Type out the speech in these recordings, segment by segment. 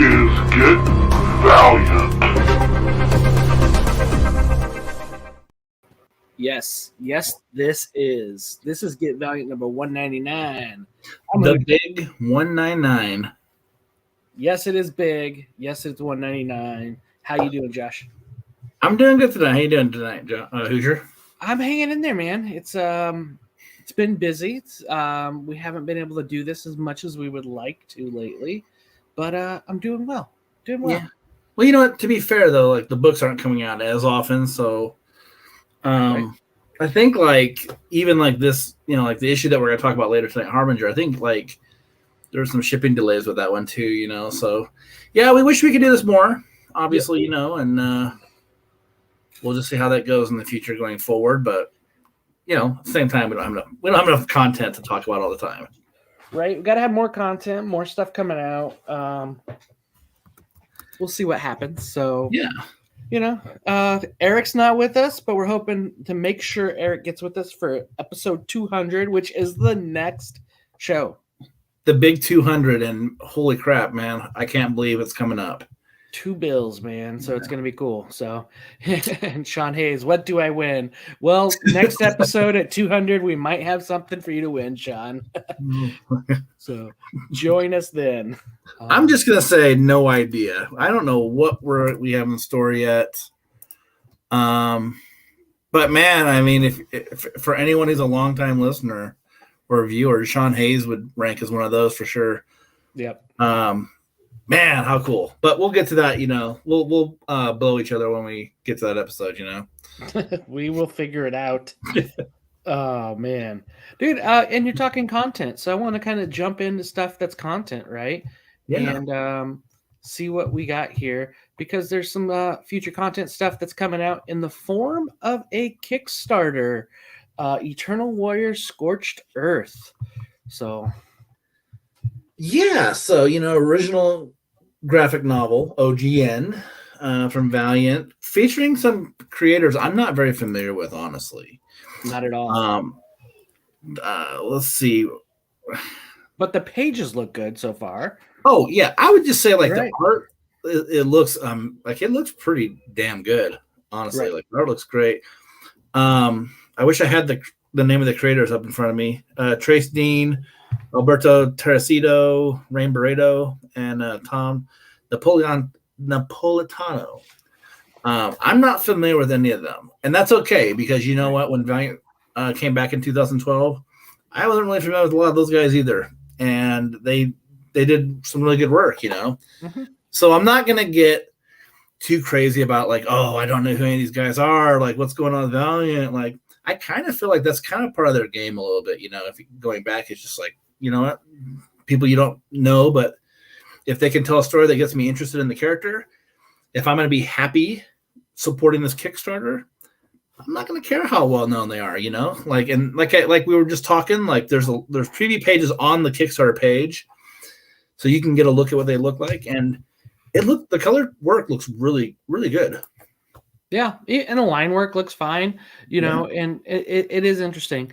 is Get Valiant. Yes, this is Get Valiant number 199. The big 199. Yes, it is big. Yes, it's 199. How you doing, Josh? I'm doing good tonight. How you doing tonight, Hoosier? I'm hanging in there, man. It's been busy. We haven't been able to do this as much as we would like to lately, but I'm doing well. Yeah. Well, you know what? To be fair, though, like the books aren't coming out as often, so Right. I think like even like this, like the issue that we're gonna talk about later tonight, Harbinger. I think like there's some shipping delays with that one too. So yeah, we wish we could do this more. Obviously, and we'll just see how that goes in the future going forward. But at the same time, we don't have enough content to talk about all the time. Right. We got to have more content, more stuff coming out. We'll see what happens. So yeah. Eric's not with us, but we're hoping to make sure Eric gets with us for episode 200, which is the next show. The big 200, and holy crap, man, I can't believe it's coming up. 2 bills, man. So it's going to be cool. So, and Sean Hayes, what do I win? Well, next episode at 200, we might have something for you to win, Sean. So join us then. I'm just going to say no idea. I don't know what we have in store yet. But man, I mean, if for anyone who's a longtime listener or viewer, Sean Hayes would rank as one of those for sure. Yep. Man, how cool! But we'll get to that. We'll blow each other when we get to that episode. We will figure it out. Oh man, dude! And you're talking content, so I want to kind of jump into stuff that's content, right? Yeah. And see what we got here, because there's some future content stuff that's coming out in the form of a Kickstarter, Eternal Warrior Scorched Earth. So. Yeah, so original graphic novel OGN from Valiant, featuring some creators I'm not very familiar with, honestly. Not at all. Let's see. But the pages look good so far. Oh yeah, I would just say like the art. It looks it looks pretty damn good, honestly. Right. Like the art looks great. I wish I had the name of the creators up in front of me. Trace Dean, Alberto Teresito, Rain Barreto, and Tom Napolitano. I'm not familiar with any of them, and that's okay, because you know what? When Valiant came back in 2012, I wasn't really familiar with a lot of those guys either, and they did some really good work, Mm-hmm. So I'm not gonna get too crazy about like, oh, I don't know who any of these guys are, like what's going on with Valiant. Like I kind of feel like that's kind of part of their game a little bit, if going back, it's just like, you know what, people you don't know, but if they can tell a story that gets me interested in the character, if I'm going to be happy supporting this Kickstarter, I'm not going to care how well known they are, like we were just talking, like there's preview pages on the Kickstarter page, so you can get a look at what they look like, and the color work looks really, really good. Yeah, and the line work looks fine, and it is interesting.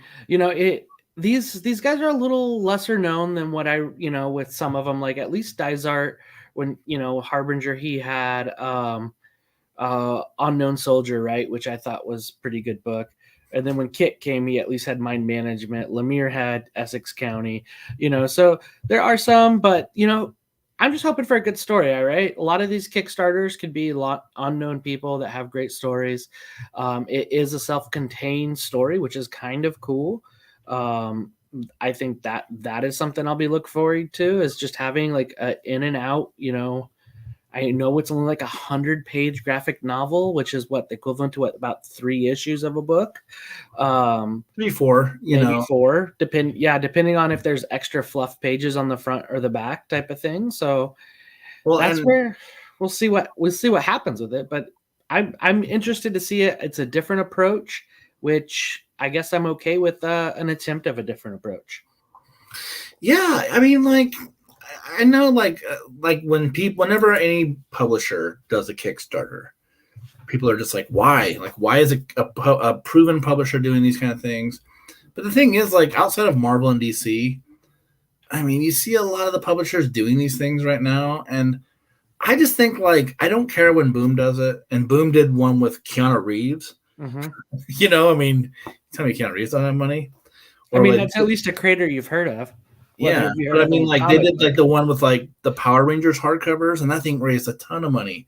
These guys are a little lesser known than what I, with some of them, like at least Dysart, when, Harbinger, he had Unknown Soldier, right, which I thought was a pretty good book. And then when Kit came, he at least had Mind Management. Lemire had Essex County, so there are some, but, I'm just hoping for a good story, all right? A lot of these Kickstarters could be a lot unknown people that have great stories. It is a self-contained story, which is kind of cool. I think that is something I'll be looking forward to, is just having like a in and out, I know it's only like 100-page graphic novel, which is the equivalent to about 3 issues of a book. 3, 4, maybe 4, depending on if there's extra fluff pages on the front or the back type of thing. So that's where we'll see what happens with it. But I'm interested to see it. It's a different approach, which I guess I'm okay with an attempt of a different approach. Yeah, I mean, like, I know, like whenever any publisher does a Kickstarter, people are just like, why? Like, why is a proven publisher doing these kind of things? But the thing is, like, outside of Marvel and DC, I mean, you see a lot of the publishers doing these things right now, and I just think like I don't care when Boom does it, and Boom did one with Keanu Reeves. Mm-hmm. I mean, tell me Keanu Reeves don't have money, I or mean, like that's at least a creator you've heard of. Whether yeah, you heard but I of mean, a like they comic did book. like the one with like the Power Rangers hardcovers, and that thing raised a ton of money.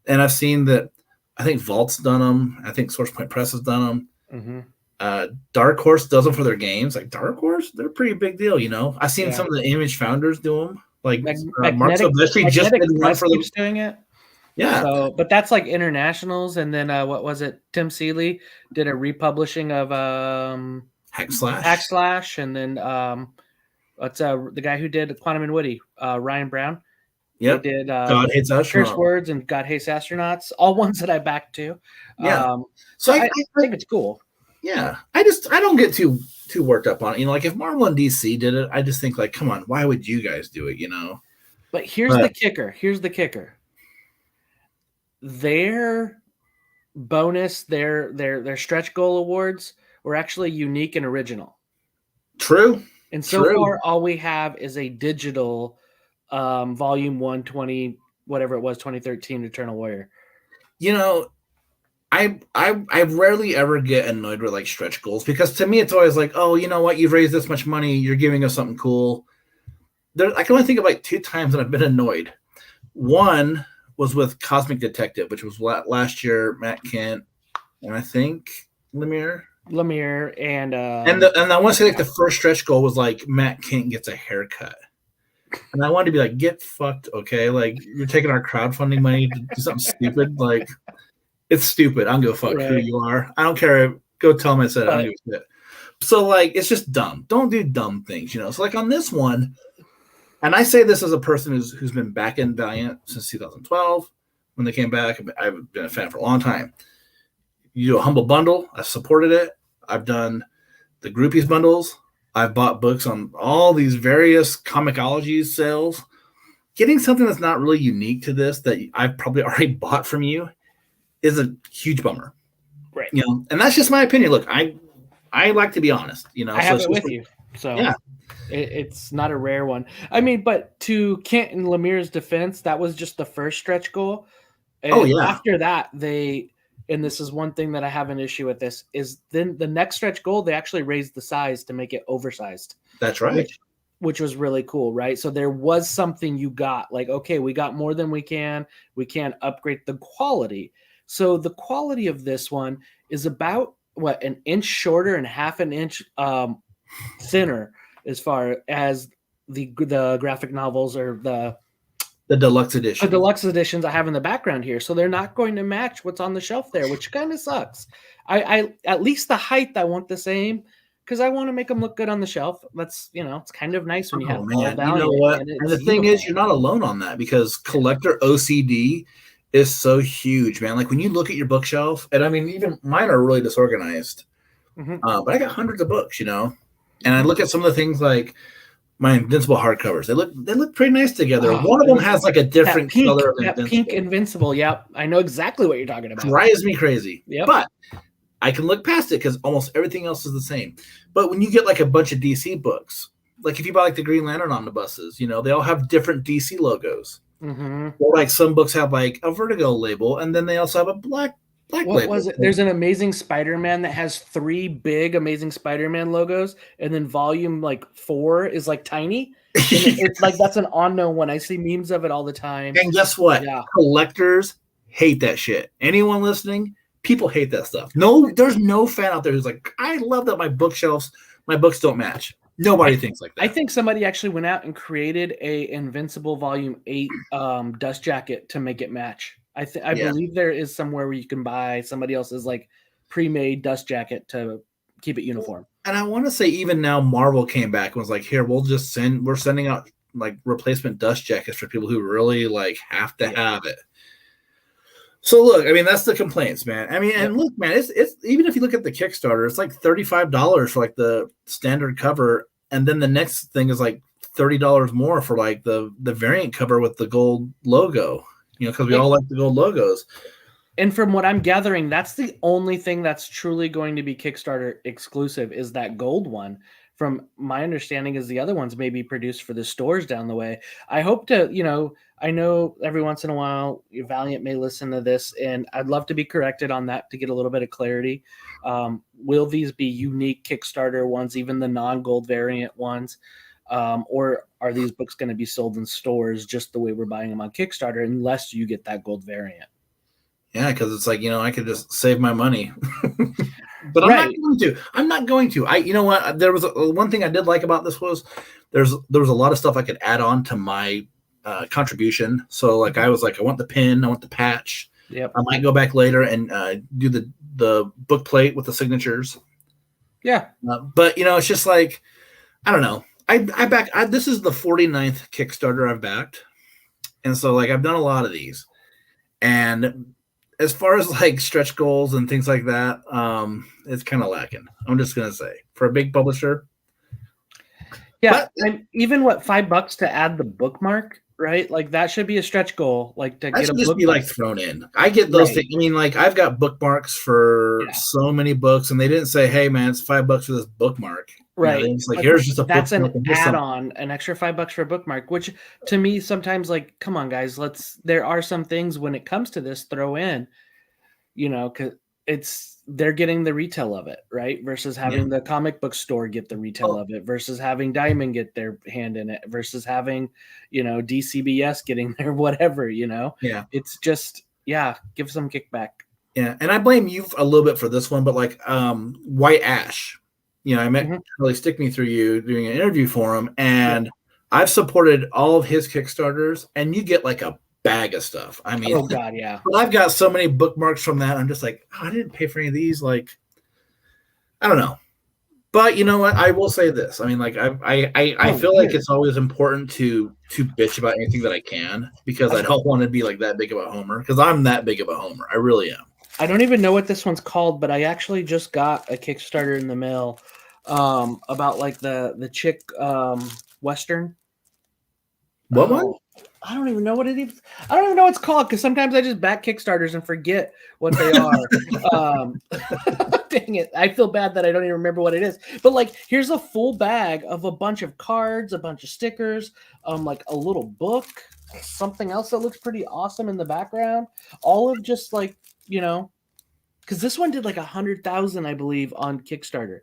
And I've seen that. I think Vault's done them. I think Source Point Press has done them. Mm-hmm. Dark Horse does them for their games. Like Dark Horse, they're a pretty big deal. I've seen Yeah. some of the Image founders do them. Like Mark Magnetic Silvestri just did one Press for the keeps doing it. yeah. So, but that's like internationals, and then what was it? Tim Seeley did a republishing of Hack/Slash. and then what's the guy who did Quantum and Woody, Ryan Brown. Yep. They did God Hates Curse Astronauts. Words and God Hates Astronauts, all ones that I back to. Yeah. So I think it's cool. Yeah. I don't get too worked up on it. Like if Marvel and DC did it, I just think like, come on, why would you guys do it? But here's the kicker. Their bonus, their stretch goal awards were actually unique and original. True. And so far, all we have is a digital volume 120, whatever it was, 2013 Eternal Warrior. I rarely ever get annoyed with like stretch goals, because to me it's always like, oh, you know what, you've raised this much money, you're giving us something cool. I can only think of like 2 times that I've been annoyed. One was with Cosmic Detective, which was last year, Matt Kent, and I think Lemire, and I want to say like the first stretch goal was like Matt Kent gets a haircut. And I wanted to be like, get fucked, okay? Like, you're taking our crowdfunding money to do something stupid. Like, it's stupid. I don't give a fuck who you are. I don't care. Go tell them I said it. I don't give a shit. So, like, it's just dumb. Don't do dumb things, So, like, on this one, and I say this as a person who's been back in Valiant since 2012. When they came back, I've been a fan for a long time. You do a humble bundle. I've supported it. I've done the groupies bundles. I've bought books on all these various comicology sales. Getting something that's not really unique to this that I've probably already bought from you is a huge bummer. Right. And that's just my opinion. Look, I like to be honest. I have it with you. So yeah. It's not a rare one. I mean, but to Kent and Lemire's defense, that was just the first stretch goal. And after that, and this is one thing that I have an issue with this, is then the next stretch goal, they actually raised the size to make it oversized. That's right. Which was really cool, right? So there was something you got, like, okay, we got more than we can upgrade the quality. So the quality of this one is about, an inch shorter and half an inch thinner as far as the graphic novels or the deluxe edition. The deluxe editions I have in the background here. So they're not going to match what's on the shelf there, which kind of sucks. I at least the height I want the same, because I want to make them look good on the shelf. That's, it's kind of nice when you have all Valiant. You know what? And the thing is, you're not alone on that, because collector OCD is so huge, man. Like when you look at your bookshelf, and I mean, even mine are really disorganized, but I got hundreds of books, and I look at some of the things like my Invincible hardcovers. They look pretty nice together. One of them has like a different color of Invincible. Pink Invincible. Yep. I know exactly what you're talking about. Drives me crazy. Yep. But I can look past it because almost everything else is the same. But when you get like a bunch of DC books, like if you buy like the Green Lantern omnibuses, they all have different DC logos. Mm-hmm. Or like some books have like a Vertigo label, and then they also have a black label. What was it? There's an Amazing Spider-Man that has 3 big Amazing Spider-Man logos, and then volume 4 is like tiny. It's like, that's an unknown one. I see memes of it all the time. And guess what? Yeah. Collectors hate that shit. Anyone listening? People hate that stuff. No, there's no fan out there who's like, I love that my books don't match. Nobody thinks like that. I think somebody actually went out and created a Invincible Volume 8 dust jacket to make it match. I believe there is somewhere where you can buy somebody else's like pre-made dust jacket to keep it uniform. And I want to say even now Marvel came back and was like, here, we're sending out like replacement dust jackets for people who really like have to have it. So look, I mean, that's the complaints, man. I mean, and look, man, it's even if you look at the Kickstarter, it's like $35 for like the standard cover, and then the next thing is like $30 more for like the variant cover with the gold logo. Because we all like the gold logos. And from what I'm gathering, that's the only thing that's truly going to be Kickstarter exclusive, is that gold one from my understanding is the other ones may be produced for the stores down the way. I hope to, I know every once in a while Valiant may listen to this, and I'd love to be corrected on that to get a little bit of clarity. Will these be unique Kickstarter ones, even the non-gold variant ones? Or are these books going to be sold in stores just the way we're buying them on Kickstarter, unless you get that gold variant? Yeah, because it's like, I could just save my money. But I'm not going to. You know what? There was one thing I did like about this was there was a lot of stuff I could add on to my contribution. So like I was like, I want the pin, I want the patch. Yep. I might go back later and do the book plate with the signatures. Yeah. But it's just like, I don't know. This is the 49th Kickstarter I've backed. And so like I've done a lot of these. And as far as like stretch goals and things like that, it's kind of lacking. I'm just gonna say for a big publisher. Yeah, and even $5 to add the bookmark, right? Like that should be a stretch goal. Like to get a bookmark. Be like thrown in. I get those things. I mean, like I've got bookmarks for so many books, and they didn't say, "Hey, man, it's $5 for this bookmark." Right. It's like here's just a that's bookmark an add-on, an extra $5 for a bookmark, which to me sometimes like, come on guys, there are some things when it comes to this throw in, because they're getting the retail of it, right? Versus having the comic book store get the retail of it, versus having Diamond get their hand in it, versus having, DCBS getting their whatever, Yeah. It's just, give some kickback. Yeah. And I blame you a little bit for this one, but like White Ash. I met Charlie Stickney through you doing an interview for him, and I've supported all of his Kickstarters, and you get like a bag of stuff. I mean, oh god, yeah. But I've got so many bookmarks from that. I'm just like, I didn't pay for any of these. Like, I don't know. But you know what? I will say this. I mean, like, I feel like it's always important to bitch about anything that I can, because I don't want to be like that big of a homer, because I'm that big of a homer. I really am. I don't even know what this one's called, but I actually just got a Kickstarter in the mail about like the chick Western. What one? I don't even know what it is. I don't even know what it's called, because sometimes I just back Kickstarters and forget what they are. Dang it. I feel bad that I don't even remember what it is. But like, here's a full bag of a bunch of cards, a bunch of stickers, like a little book, something else that looks pretty awesome in the background. All of just like, because this one did like 100,000, I believe, on Kickstarter.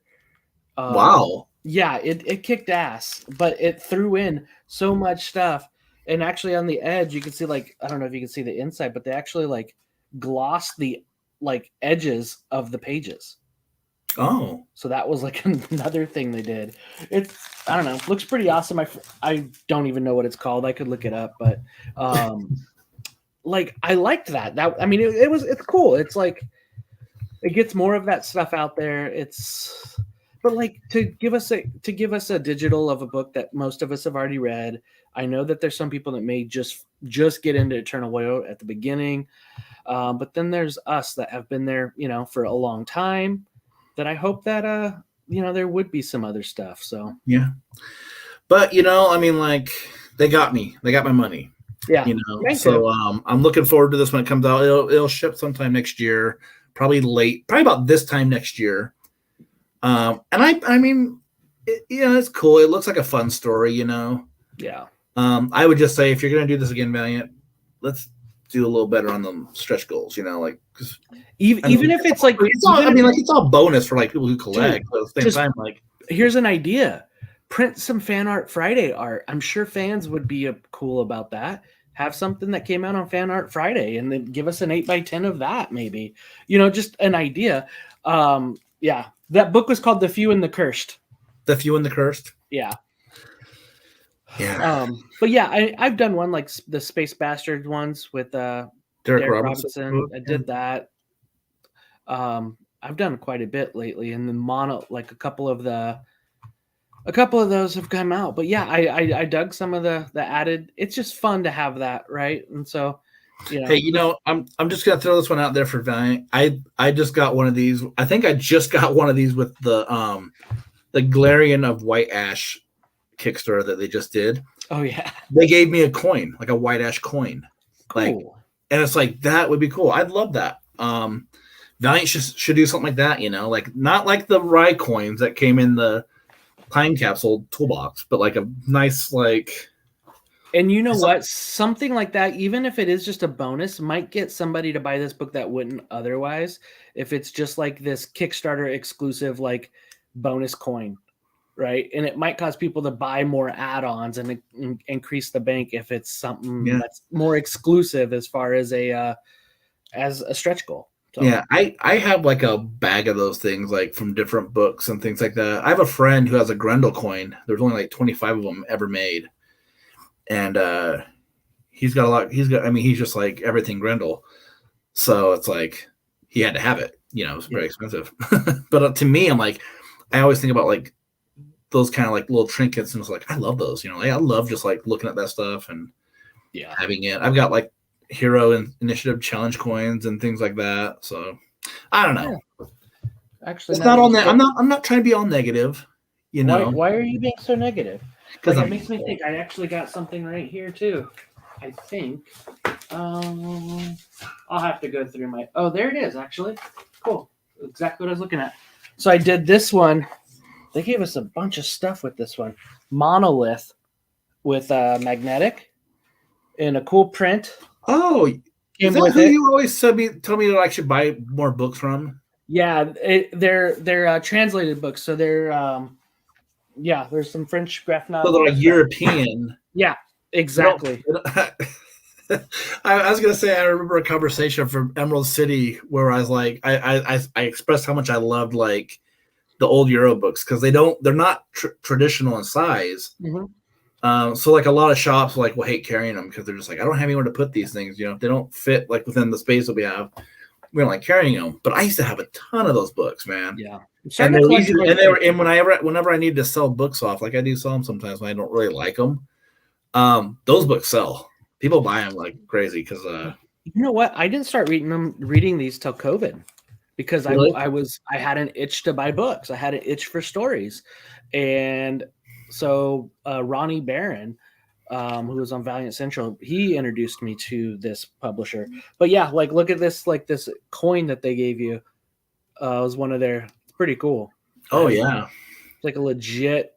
Wow. Yeah, it kicked ass, but it threw in so much stuff. And actually on the edge, you can see, like, I don't know if you can see the inside, but they actually like glossed the like edges of the pages. Oh. So that was like another thing they did. I don't know, looks pretty awesome. I don't even know what it's called. I could look it up, but like I liked that. I mean, it's cool. It's like it gets more of that stuff out there. But like to give us a digital of a book that most of us have already read. I know that there's some people that may just get into Eternal Woe at the beginning, but then there's us that have been there, for a long time. That I hope that there would be some other stuff. So yeah, but I mean, like they got me. They got my money. Yeah. So I'm looking forward to this when it comes out. It'll ship sometime next year, probably about this time next year. And I mean, it's cool. It looks like a fun story, Yeah. I would just say, if you're going to do this again, Valiant, let's do a little better on the stretch goals, like, cause even if it's like, it's all bonus for like people who collect, but at the same time, like, here's an idea: print some Fan Art Friday art. I'm sure fans would be cool about that. Have something that came out on Fan Art Friday, and then give us an 8x10 of that, maybe. Just an idea. Yeah, that book was called The Few and the Cursed. The Few and the Cursed. Yeah. Yeah. But yeah, I've done one like the Space Bastards ones with Derek Robinson. I did that. I've done quite a bit lately, and then like a couple of those have come out. But yeah, I dug some of the added. It's just fun to have that, right? And so, Hey, I'm just gonna throw this one out there for Valiant. I just got one of these. I think I just got one of these with the Galarian of White Ash Kickstarter that they just did. Oh yeah. They gave me a coin, like a White Ash coin. Cool. And it's like, that would be cool. I'd love that. Valiant should do something like that, like not like the Rye coins that came in the time capsule toolbox, but like a nice like. And you know what? Something like that, even if it is just a bonus, might get somebody to buy this book that wouldn't otherwise. If it's just like this Kickstarter exclusive, like bonus coin, right? And it might cause people to buy more add-ons and increase the bank if it's something that's more exclusive as far as a stretch goal. So. Yeah, I have like a bag of those things, like from different books and things like that. I have a friend who has a Grendel coin. There's only like 25 of them ever made. And he's got a lot. He's just like everything Grendel. So it's like he had to have it. It's very expensive. But to me, I'm like, I always think about like those kind of like little trinkets, and it's like I love those. Like, I love just like looking at that stuff and having it. I've got like Hero Initiative challenge coins and things like that. So I don't know. Yeah. Actually, it's not all that. I'm not trying to be all negative. Why are you being so negative? Because it makes me think. I actually got something right here too. I think. I'll have to go through my. Oh, there it is. Actually, cool. Exactly what I was looking at. So I did this one. They gave us a bunch of stuff with this one. Monolith with magnetic and a cool print. Oh, is that who you always tell me that I should buy more books from? Yeah, they're translated books. So they're there's some French graphic novels. So they're like European. Yeah, exactly. I was gonna say I remember a conversation from Emerald City where I was like I expressed how much I loved like the old Euro books because they're not traditional in size. Mm-hmm. So like a lot of shops will hate carrying them because they're just like I don't have anywhere to put these things. If they don't fit like within the space that we have, we don't like carrying them. But I used to have a ton of those books, man. Yeah, and they're easy, and they were. And whenever I need to sell books off, like I do sell them sometimes when I don't really like them. Those books sell. People buy them like crazy because. You know what? I didn't start reading these till COVID because really? I had an itch to buy books. I had an itch for stories, and so Ronnie Barron, who was on Valiant Central, he introduced me to this publisher. But yeah, like look at this, like this coin that they gave you was one of their. It's pretty cool. Oh yeah, it's like a legit.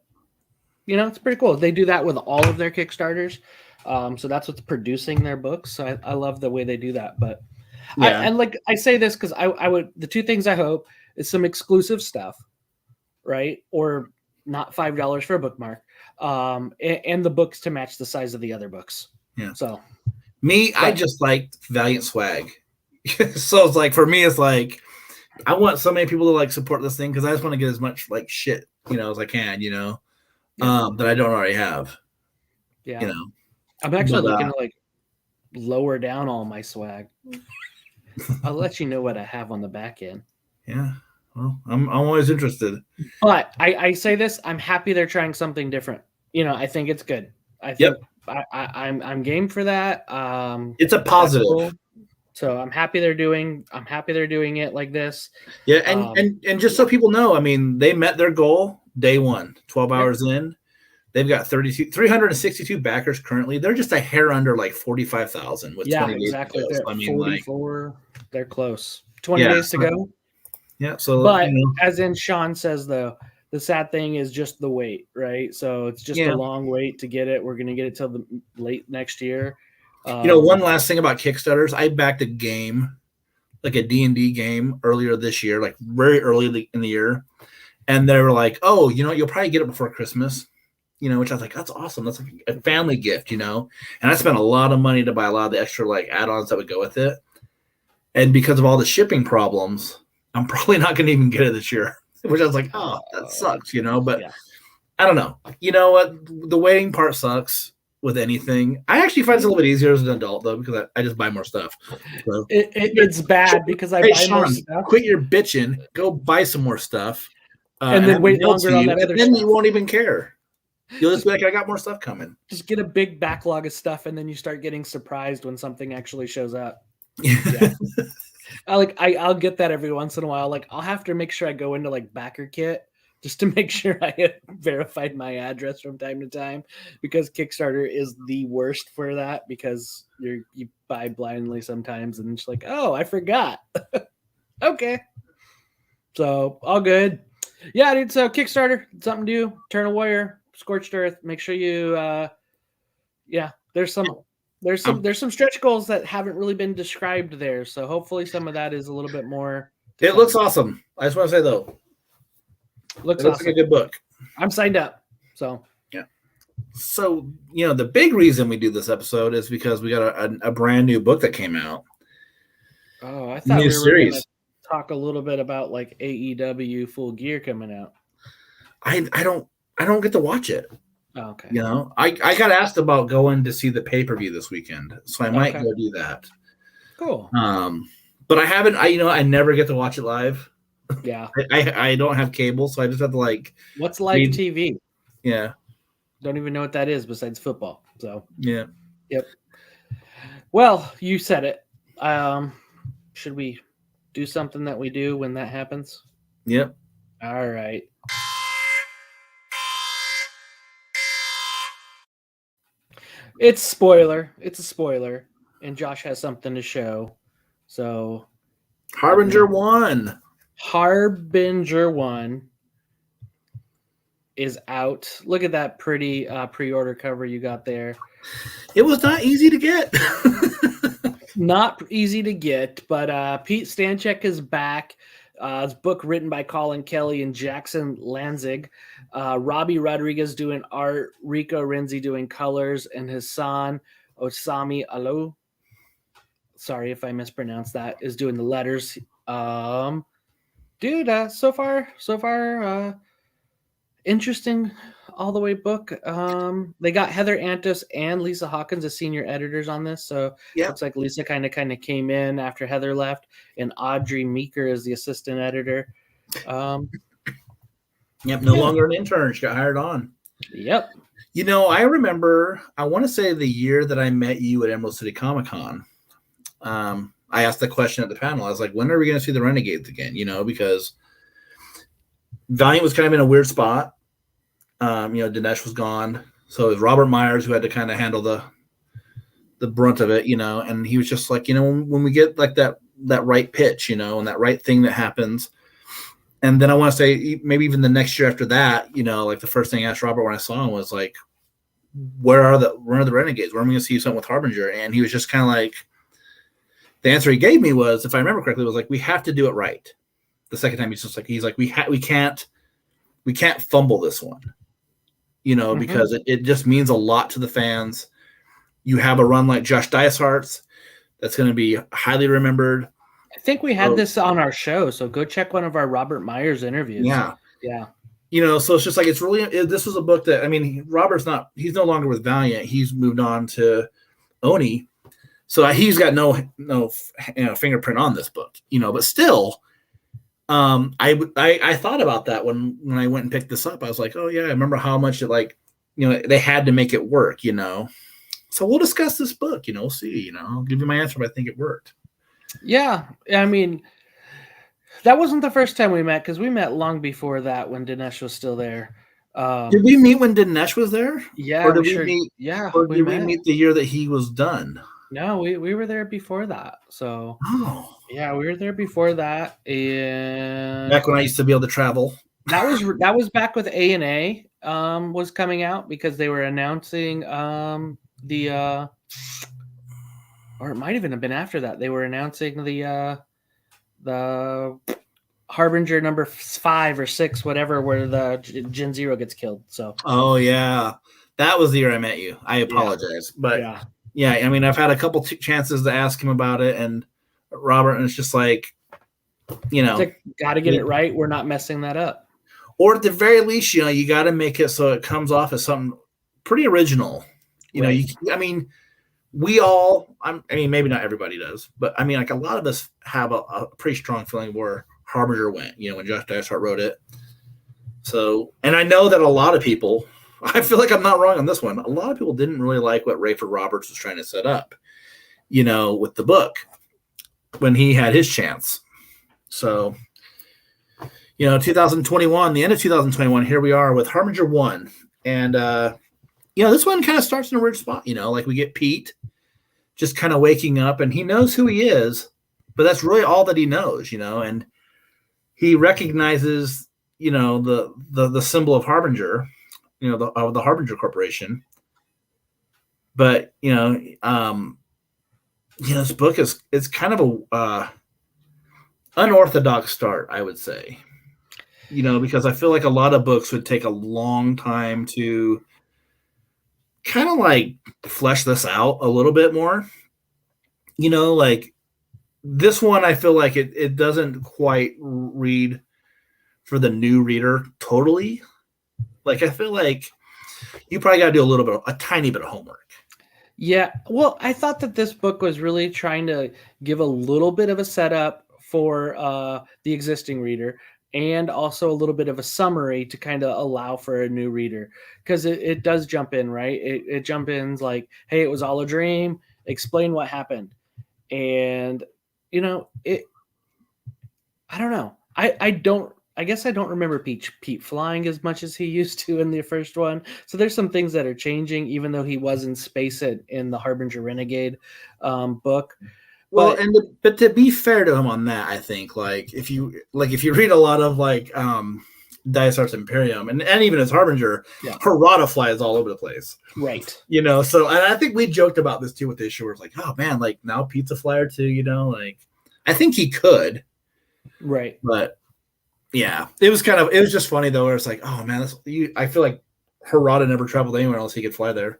It's pretty cool. They do that with all of their Kickstarters. So that's what's producing their books. So I love the way they do that. But I say this because I would the two things I hope is some exclusive stuff, right? Or not $5 for a bookmark, and the books to match the size of the other books. Yeah. So I just like Valiant swag. So it's like for me, it's like I want so many people to like support this thing because I just want to get as much like shit as I can. That I don't already have. Yeah. I'm actually looking to like lower down all my swag. I'll let you know what I have on the back end. Yeah. Well, I'm always interested. But I say this, I'm happy they're trying something different. I think it's good. I think I'm game for that. It's a positive. Cool. So I'm happy they're doing it like this. Yeah, and just so people know, they met their goal day one, 12 hours in. They've got 362 backers currently. They're just a hair under like 45,000 with 20 days exactly. to go. They're 44. They're close. 20 days to go. Yeah. So, but as in Sean says, though, the sad thing is just the wait, right? So it's just a long wait to get it. We're going to get it till the late next year. One last thing about Kickstarters, I backed a game, like a D&D game earlier this year, like very early in the year. And they were like, oh, you'll probably get it before Christmas. Which I was like, that's awesome. That's like a family gift, And I spent a lot of money to buy a lot of the extra like add-ons that would go with it. And because of all the shipping problems, I'm probably not going to even get it this year. Which I was like, oh, that sucks, But I don't know. You know what? The waiting part sucks with anything. I actually find it a little bit easier as an adult though because I just buy more stuff. So, it's bad because I buy more stuff. Quit your bitching. Go buy some more stuff. And then wait longer on that other stuff. Then you won't even care. You'll just be like, I got more stuff coming. Just get a big backlog of stuff, and then you start getting surprised when something actually shows up. Yeah. I'll get that every once in a while. Like I'll have to make sure I go into like BackerKit just to make sure I have verified my address from time to time because Kickstarter is the worst for that because you buy blindly sometimes and it's like, oh, I forgot. Okay. So all good. Yeah, dude. So Kickstarter, something to do. Eternal Warrior, Scorched Earth. Make sure you. Yeah, there's some stretch goals that haven't really been described there. So hopefully some of that is a little bit more. It looks awesome. I just want to say though, Looks it looks awesome. like a good book. I'm signed up. So yeah. So the big reason we do this episode is because we got a brand new book that came out. Oh, I thought new we were going to series. talk a little bit about like AEW Full Gear coming out. I don't get to watch it. Oh, okay. I got asked about going to see the pay-per-view this weekend, so I might go do that. Cool. But I haven't. I never get to watch it live. Yeah. I don't have cable, so I just have to like. What's live TV? Yeah. Don't even know what that is besides football. So yeah. Yep. Well, you said it. Should we do something that we do when that happens? Yep. All right. It's spoiler. It's a spoiler, and Josh has something to show. So, Harbinger 1. Harbinger 1 is out. Look at that pretty pre-order cover you got there. It was not easy to get. Not easy to get, but Pete Stanchek is back. It's a book written by Colin Kelly and Jackson Lanzig. Robbie Rodriguez doing art, Rico Renzi doing colors, and Hassan Osami Alo. Sorry if I mispronounced that. Is doing the letters. Dude, so far, interesting all the way book. They got Heather Antos and Lisa Hawkins as senior editors on this, so looks like Lisa kind of came in after Heather left, and Audrey Meeker is the assistant editor. Yep, no longer an intern. She got hired on. Yep. I remember, I want to say the year that I met you at Emerald City Comic Con. I asked the question at the panel. I was like, when are we going to see the Renegades again? Because Valiant was kind of in a weird spot. Dinesh was gone. So it was Robert Myers who had to kind of handle the brunt of it, and he was just like, when we get like that right pitch, and that right thing that happens. And then I want to say maybe even the next year after that, like the first thing I asked Robert when I saw him was like, where are the Renegades? When are we going to see something with Harbinger? And he was just kind of like, the answer he gave me was, if I remember correctly, was like, we have to do it right. The second time he's like, we can't fumble this one, because it just means a lot to the fans. You have a run like Josh Dysart's that's going to be highly remembered. I think we had this on our show, so go check one of our Robert Myers interviews. Yeah. So it's just like, this was a book that, he's no longer with Valiant. He's moved on to Oni. So he's got no fingerprint on this book, but still, I thought about that when I went and picked this up. I was like, oh yeah, I remember how much it they had to make it work, So we'll discuss this book, we'll see, I'll give you my answer, but I think it worked. Yeah. I mean, that wasn't the first time we met, because we met long before that when Dinesh was still there. Did we meet when Dinesh was there? Yeah. Or did we meet? Yeah. Or did we meet the year that he was done? No, we were there before that. So yeah, we were there before that. And back when I used to be able to travel. That was back with A&A was coming out, because they were announcing or it might even have been after that. They were announcing the Harbinger number 5 or 6, whatever, where the Gen Zero gets killed. So. Oh yeah, that was the year I met you. I apologize, but yeah, I mean, I've had a couple chances to ask him about it, and Robert, and it's just like, got to get it right. We're not messing that up. Or at the very least, you got to make it so it comes off as something pretty original. We all, maybe not everybody does, but like a lot of us have a pretty strong feeling where Harbinger went, when Josh Dysart wrote it. So, and I know that a lot of people, I feel like I'm not wrong on this one. A lot of people didn't really like what Rayford Roberts was trying to set up, with the book when he had his chance. So, 2021, the end of 2021, here we are with Harbinger 1. And, this one kind of starts in a weird spot, like we get Pete just kind of waking up, and he knows who he is, but that's really all that he knows, and he recognizes the symbol of Harbinger, the Harbinger Corporation. But this book it's kind of a unorthodox start, I would say. Because I feel like a lot of books would take a long time to kind of like flesh this out a little bit more. Like this one, I feel like it doesn't quite read for the new reader totally. Like I feel like you probably got to do a tiny bit of homework. Yeah, well, I thought that this book was really trying to give a little bit of a setup for the existing reader, and also a little bit of a summary to kind of allow for a new reader, because it does jump in, right? It jump ins like, hey, it was all a dream. Explain what happened, and it. I don't know. I guess I don't remember Pete flying as much as he used to in the first one. So there's some things that are changing, even though he was in space in the Harbinger Renegade book. Well, but to be fair to him on that, I think if you read a lot of Dysart's Imperium and even his Harbinger, Harada flies all over the place. Right. So and I think we joked about this too with the issue where it's like, oh man, now Pete's a flyer too, I think he could. Right. But yeah, it was just funny though, where it's like, oh man, I feel like Harada never traveled anywhere else he could fly there.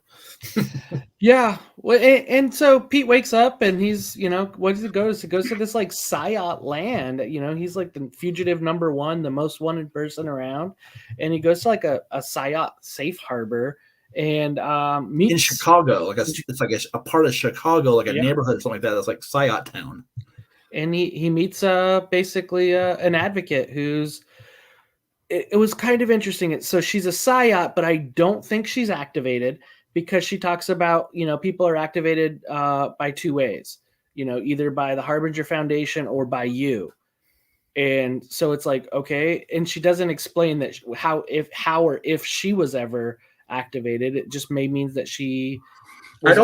Yeah. Well, and so Pete wakes up and he's, what does it go to? It goes to this Sayat land. He's like the fugitive number one, the most wanted person around. And he goes to a Sayat safe harbor and meets in Chicago. It's like a part of Chicago, like a neighborhood or something like that. That's like Sayat town. And he meets basically an advocate who's. It was kind of interesting. So she's a Sayat, but I don't think she's activated, because she talks about, people are activated by two ways, either by the Harbinger Foundation or by you. And so it's like, okay. And she doesn't explain that how or if she was ever activated. It just means that she was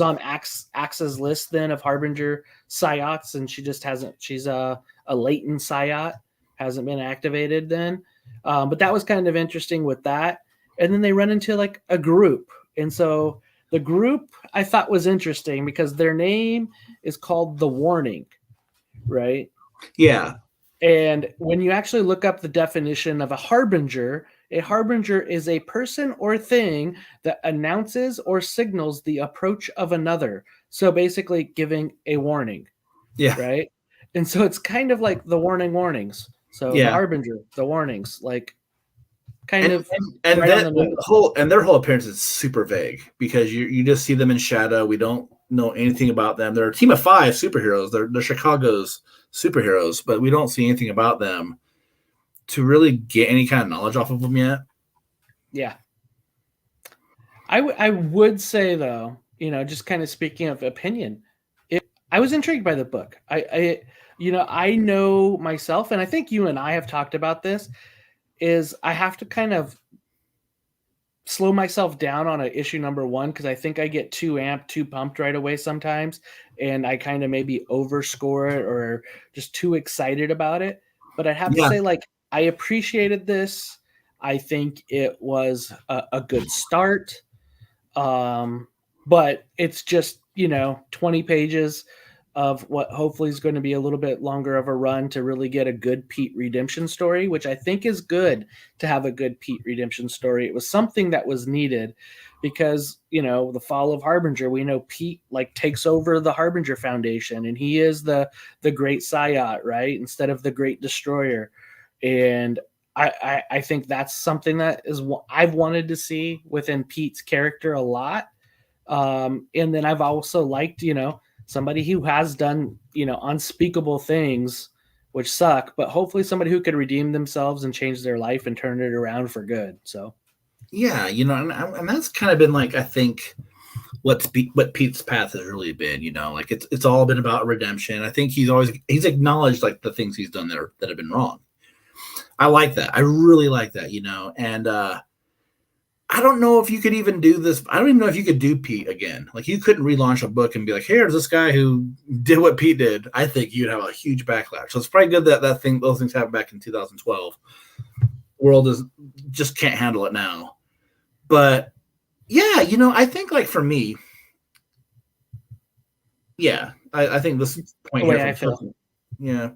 on Axe's list then of Harbinger Sayats, and she just hasn't. She's a latent Sayat. Hasn't been activated then. But that was kind of interesting with that. And then they run into a group. And so the group I thought was interesting because their name is called The Warning, right? Yeah. And when you actually look up the definition of a harbinger is a person or thing that announces or signals the approach of another. So basically giving a warning. Yeah. Right. And so it's kind of like the warnings. So the harbinger, the warnings, and their whole appearance is super vague because you just see them in shadow. We don't know anything about them. They're a team of 5 superheroes. They're Chicago's superheroes, but we don't see anything about them to really get any kind of knowledge off of them yet. Yeah. I would say though, just kind of speaking of opinion, I was intrigued by the book. I know myself, and I think you and I have talked about this, is I have to kind of slow myself down on issue number 1 because I think I get too amped, too pumped right away sometimes, and I kind of maybe overscore it or just too excited about it. But I'd have to say, I appreciated this. I think it was a good start. But it's just, 20 pages of what hopefully is going to be a little bit longer of a run to really get a good Pete redemption story, which I think is good to have a good Pete redemption story. It was something that was needed because, the fall of Harbinger, we know Pete takes over the Harbinger Foundation and he is the great Sayat, right? Instead of the great destroyer. And I think that's something that is I've wanted to see within Pete's character a lot. And then I've also liked, somebody who has done, unspeakable things, which suck, but hopefully somebody who could redeem themselves and change their life and turn it around for good. So, yeah, and that's kind of been I think what Pete's path has really been, it's all been about redemption. I think he's acknowledged the things he's done there that have been wrong. I like that. I really like that, and I don't know if you could even do this. I don't even know if you could do Pete again. Like, you couldn't relaunch a book and be like, here's this guy who did what Pete did. I think you'd have a huge backlash. So it's probably good that those things happened back in 2012. World just can't handle it now. But yeah, I think, like, for me, yeah, I think this point here, I feel. Yeah.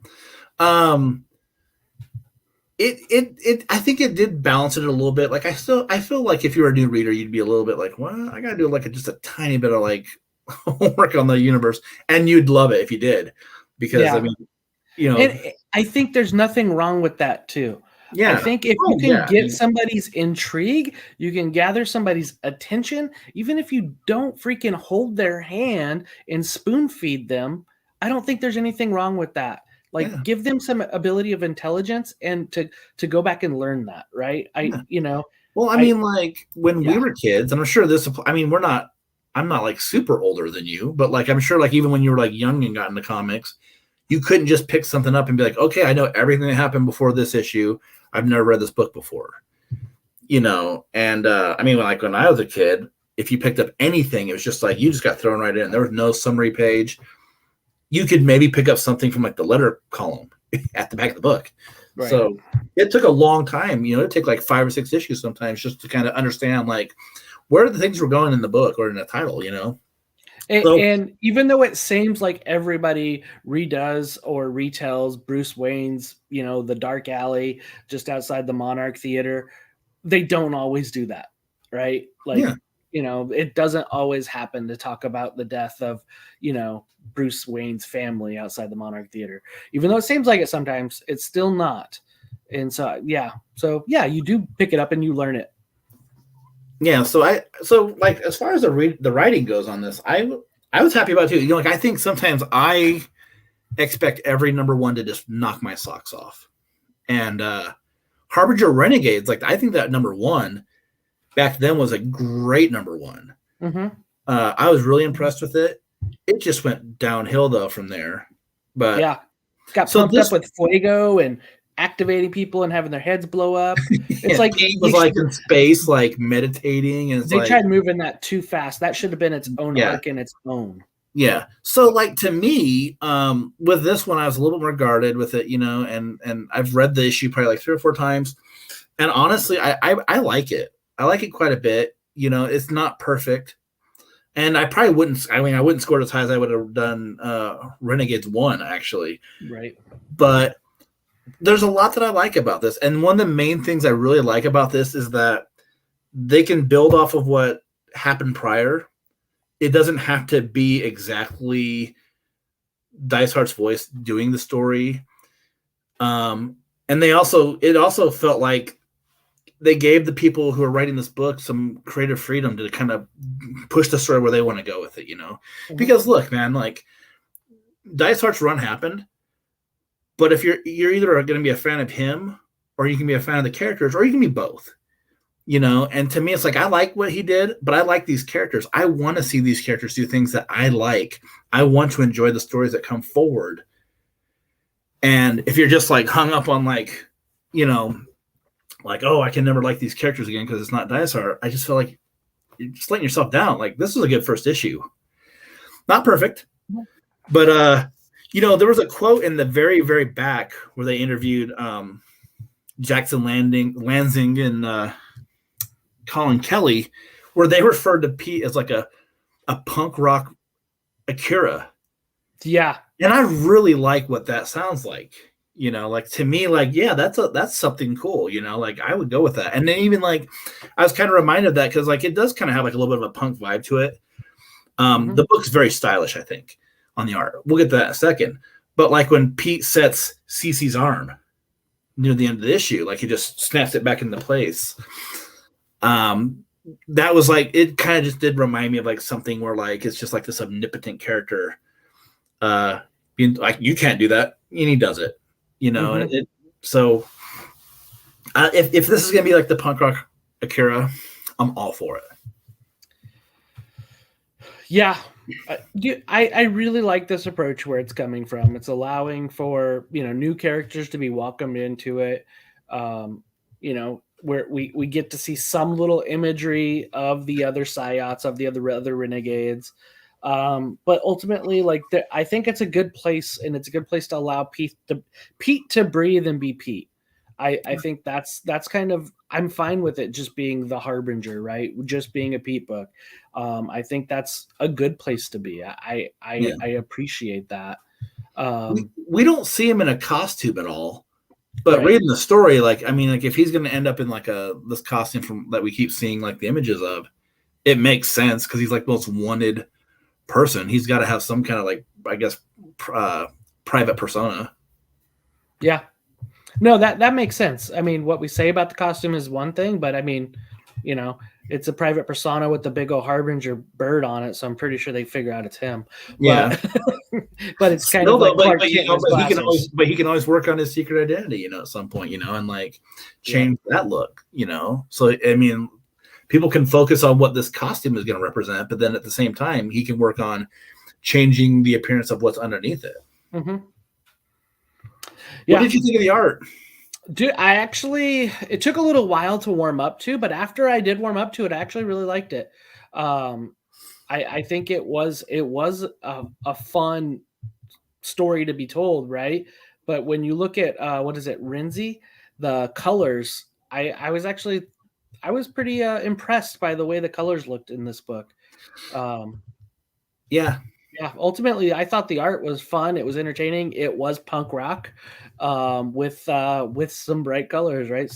I think it did balance it a little bit. Like, I feel like if you were a new reader, you'd be a little bit like, well, I gotta do like just a tiny bit of like homework on the universe, and you'd love it if you did, because I mean, and I think there's nothing wrong with that too. Yeah, I think if you can get somebody's intrigue, you can gather somebody's attention, even if you don't freaking hold their hand and spoon feed them. I don't think there's anything wrong with that. Like, give them some ability of intelligence and to go back and learn that, right? Well, I mean, like, when we were kids, and I'm sure I'm not like super older than you, but like, I'm sure like even when you were like young and got into comics, you couldn't just pick something up and be like, okay, I know everything that happened before this issue. I've never read this book before, and I mean, like, when I was a kid, if you picked up anything, it was just like, you just got thrown right in. There was no summary page. You could maybe pick up something from like the letter column at the back of the book. Right. So it took a long time, it'd take like 5 or 6 issues sometimes just to kind of understand like where the things were going in the book or in the title, And even though it seems like everybody redoes or retells Bruce Wayne's, the dark alley just outside the Monarch Theater, they don't always do that, right? Like, it doesn't always happen to talk about the death of, Bruce Wayne's family outside the Monarch Theater. Even though it seems like it sometimes, it's still not. And so, you do pick it up and you learn it. Yeah, so like, as far as the writing goes on this, I was happy about it too. Like, I think sometimes I expect every number one to just knock my socks off. And Harbinger Renegades, like, I think that number one back then was a great number one. Mm-hmm. I was really impressed with it. It just went downhill though from there. But got pumped up with Fuego and activating people and having their heads blow up. It's like it was like in space, like meditating, and they tried moving that too fast. That should have been its own arc in its own. Yeah. So, like, to me, with this one, I was a little bit more guarded with it, and I've read the issue probably like 3 or 4 times, and honestly, I like it. I like it quite a bit. It's not perfect, and I probably wouldn't. I mean, I wouldn't score it as high as I would have done Renegades 1, actually. Right. But there's a lot that I like about this. And one of the main things I really like about this is that they can build off of what happened prior. It doesn't have to be exactly Dice Heart's voice doing the story. And it also felt like they gave the people who are writing this book some creative freedom to kind of push the story where they want to go with it, Mm-hmm. Because look, man, like, Dice Heart's run happened. But if you're either going to be a fan of him, or you can be a fan of the characters, or you can be both, And to me, it's like, I like what he did, but I like these characters. I want to see these characters do things that I like. I want to enjoy the stories that come forward. And if you're just like hung up on like, like, oh, I can never like these characters again because it's not Dice Heart, I just feel like you're just letting yourself down. Like, this was a good first issue. Not perfect, but there was a quote in the very, very back where they interviewed Jackson Lansing and Colin Kelly, where they referred to Pete as like a punk rock Akira. Yeah. And I really like what that sounds like. Like, to me, like, yeah, that's something cool, like, I would go with that. And then even like, I was kind of reminded of that because like, it does kind of have like a little bit of a punk vibe to it. Mm-hmm. The book's very stylish, I think, on the art. We'll get to that in a second. But like, when Pete sets Cece's arm near the end of the issue, like, he just snaps it back into place. That was like, it kind of just did remind me of like something where like, it's just like this omnipotent character being like, you can't do that, and he does it, Mm-hmm. And so if this is gonna be like the punk rock Akira, I'm all for it. Yeah, I really like this approach where it's coming from. It's allowing for new characters to be welcomed into it. where we get to see some little imagery of the other Psiots, of the other renegades. But ultimately, like I think it's a good place, and it's a good place to allow Pete to breathe and be Pete. I think that's kind of, I'm fine with it just being the Harbinger, right? Just being a Pete book. I think that's a good place to be. I appreciate that. We don't see him in a costume at all. But Right. reading the story, like, I mean, like, if he's going to end up in like this costume from that we keep seeing like the images of, it makes sense because he's like the most wanted person. He's got to have some kind of like, I guess, private persona. Yeah, no, that makes sense. I mean, what we say about the costume is one thing, but I mean, you know, it's a private persona with the big old Harbinger bird on it, so I'm pretty sure they figure out it's him. Yeah, but it's kind of like Clark Kent in his glasses. But he can always work on his secret identity, you know, at some point, you know, and like change that look, you know. So I mean, people can focus on what this costume is going to represent, but then at the same time, he can work on changing the appearance of what's underneath it. Mm-hmm. Yeah. What did you think of the art? Dude, it took a little while to warm up to, but after I did warm up to it, I actually really liked it. I think it was a fun story to be told, right? But when you look at what is it, Renzi, the colors, I was pretty impressed by the way the colors looked in this book. Yeah, ultimately, I thought the art was fun. It was entertaining. It was punk rock, with some bright colors, right?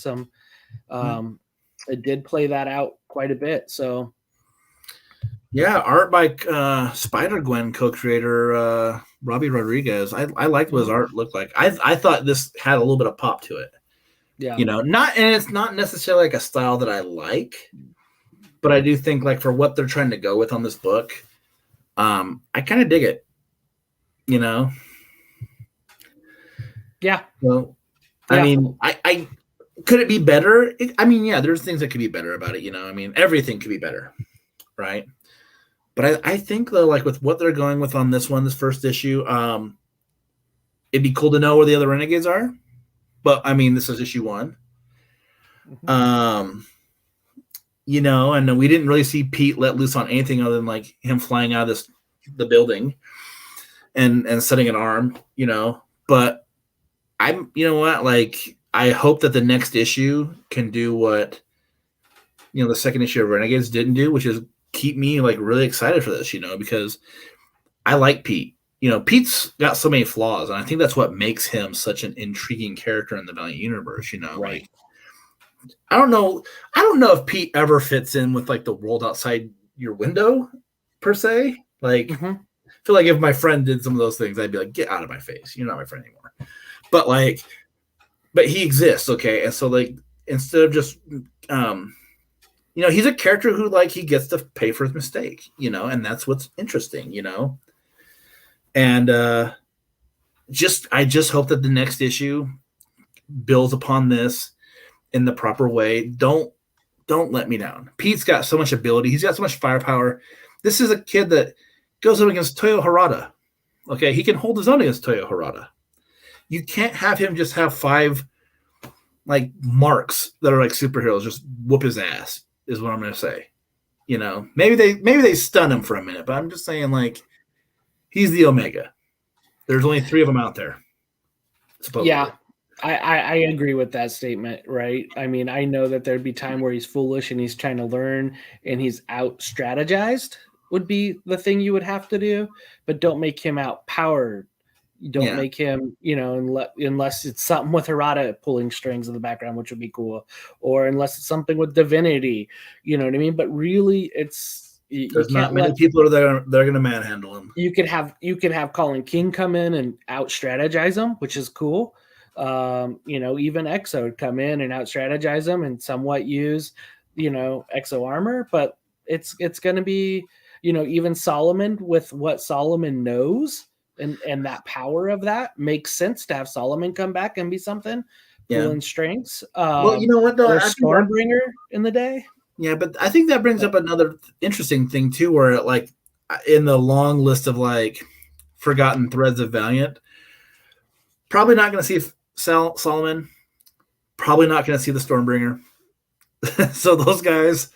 It did play that out quite a bit. So, yeah, art by Spider-Gwen co-creator Robbie Rodriguez. I liked what his art looked like. I thought this had a little bit of pop to it. Yeah, you know, and it's not necessarily like a style that I like, but I do think like for what they're trying to go with on this book. I kind of dig it, you know? Yeah. Well, I mean, I could it be better? I mean, yeah, there's things that could be better about it, you know? I mean, everything could be better, right? But I think though, like with what they're going with on this first issue, it'd be cool to know where the other renegades are. But I mean, this is issue 1. Mm-hmm. You know, and we didn't really see Pete let loose on anything other than like him flying out of the building and setting an arm, you know. But you know what, like I hope that the next issue can do what, you know, the second issue of Renegades didn't do, which is keep me like really excited for this, you know, because I like Pete. You know, Pete's got so many flaws, and I think that's what makes him such an intriguing character in the Valiant universe, you know. Right. Like, I don't know if Pete ever fits in with like the world outside your window per se. Like, I feel like if my friend did some of those things, I'd be like, get out of my face. You're not my friend anymore. But like, but he exists. Okay. And so like, instead of just, you know, he's a character who like, he gets to pay for his mistake, you know, and that's what's interesting, you know? And, I just hope that the next issue builds upon this in the proper way. Don't let me down. Pete's got so much ability. He's got so much firepower. This is a kid that goes up against Toyo Harada. Okay, he can hold his own against Toyo Harada. You can't have him just have 5 like marks that are like superheroes just whoop his ass, is what I'm going to say. You know, maybe they stun him for a minute, but I'm just saying like he's the Omega. There's only 3 of them out there. Supposedly. Yeah. I agree with that statement, right? I mean, I know that there'd be time where he's foolish and he's trying to learn and he's out strategized would be the thing you would have to do, but don't make him out powered. Don't make him, you know, unless it's something with Harada pulling strings in the background, which would be cool, or unless it's something with divinity, you know what I mean? But really, there's not many people they're going to manhandle him. You could have Colin King come in and out strategize him, which is cool. You know, even Exo would come in and out strategize them and somewhat use, you know, Exo armor, but it's going to be, you know, even Solomon with what Solomon knows and that power of that makes sense to have Solomon come back and be something pulling strings. Well, you know what though, Stormbringer in the day. Yeah, but I think that brings up another interesting thing too, where like in the long list of like forgotten threads of Valiant, probably not going to see Solomon. Probably not going to see the Stormbringer. So those guys,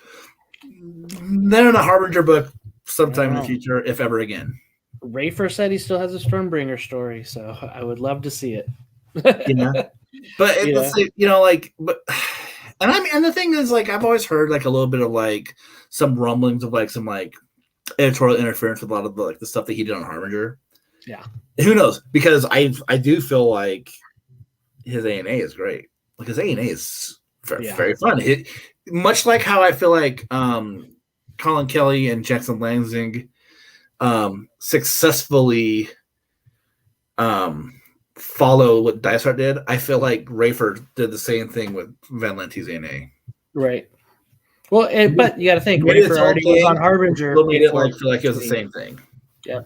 they're in a Harbinger book sometime in the Wow. future, if ever again. Rafer said he still has a Stormbringer story, so I would love to see it. Yeah. But Yeah. it's like, you know, like, but, and I mean, and the thing is, like, I've always heard like a little bit of like some rumblings of like some like editorial interference with a lot of the, like the stuff that he did on Harbinger. Yeah. Who knows? Because I do feel like his A&A is great. Like his A&A is very fun. Much like how I feel like Colin Kelly and Jackson Lansing successfully follow what Dysart did. I feel like Rafer did the same thing with Van Lente's A&A. Right. Well, but you got to think, Made its Rafer own already was on thing, Harbinger but made it before. like feel like it was the same thing. Yeah.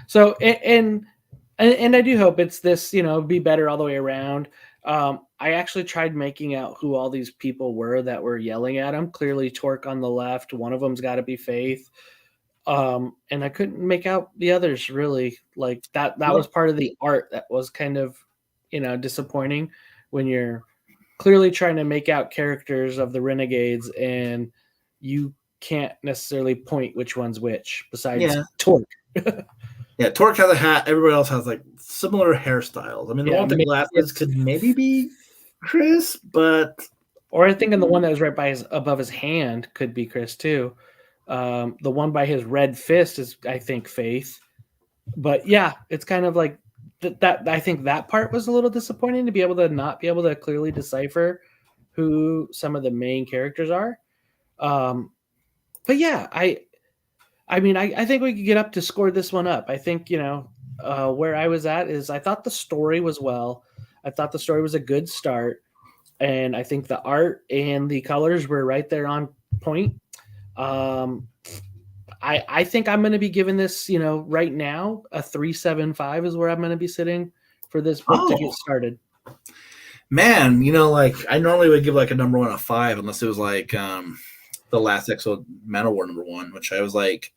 So and I do hope it's this, you know, be better all the way around. I actually tried making out who all these people were that were yelling at him. Clearly, Torque on the left. One of them's got to be Faith. And I couldn't make out the others really. Like that was part of the art that was kind of, you know, disappointing when you're clearly trying to make out characters of the Renegades and you can't necessarily point which one's which besides Torque. Yeah, Torque has a hat. Everybody else has like similar hairstyles. I mean, the one with the glasses could maybe be Chris, but or I think in the one that was right by above his hand could be Chris too. The one by his red fist is, I think, Faith. But yeah, it's kind of like that. I think that part was a little disappointing to be able to not be able to clearly decipher who some of the main characters are. But yeah, I mean, I think we could get up to score this one up. I think, you know, where I was at is I thought the story was I thought the story was a good start. And I think the art and the colors were right there on point. I think I'm going to be giving this, you know, right now, a 3.75 is where I'm going to be sitting for this book to get started. Man, you know, like I normally would give like a number 1 a 5 unless it was like the last Exo Manowar number 1, which I was like,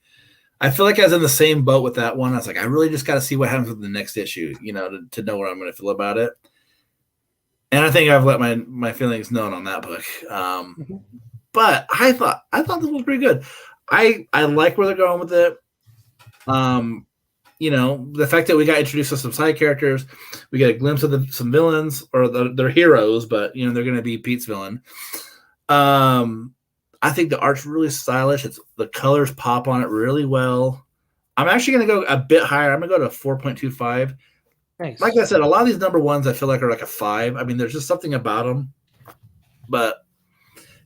I feel like I was in the same boat with that one. I was like, I really just got to see what happens with the next issue, you know, to know what I'm going to feel about it. And I think I've let my feelings known on that book. But I thought this was pretty good. I like where they're going with it. You know, the fact that we got introduced to some side characters, we get a glimpse of some villains or their heroes, but you know they're going to be Pete's villain. I think the art's really stylish. The colors pop on it really well. I'm actually going to go a bit higher. I'm going to go to 4.25. Nice. Like I said, a lot of these number 1s I feel like are like a 5. I mean, there's just something about them. But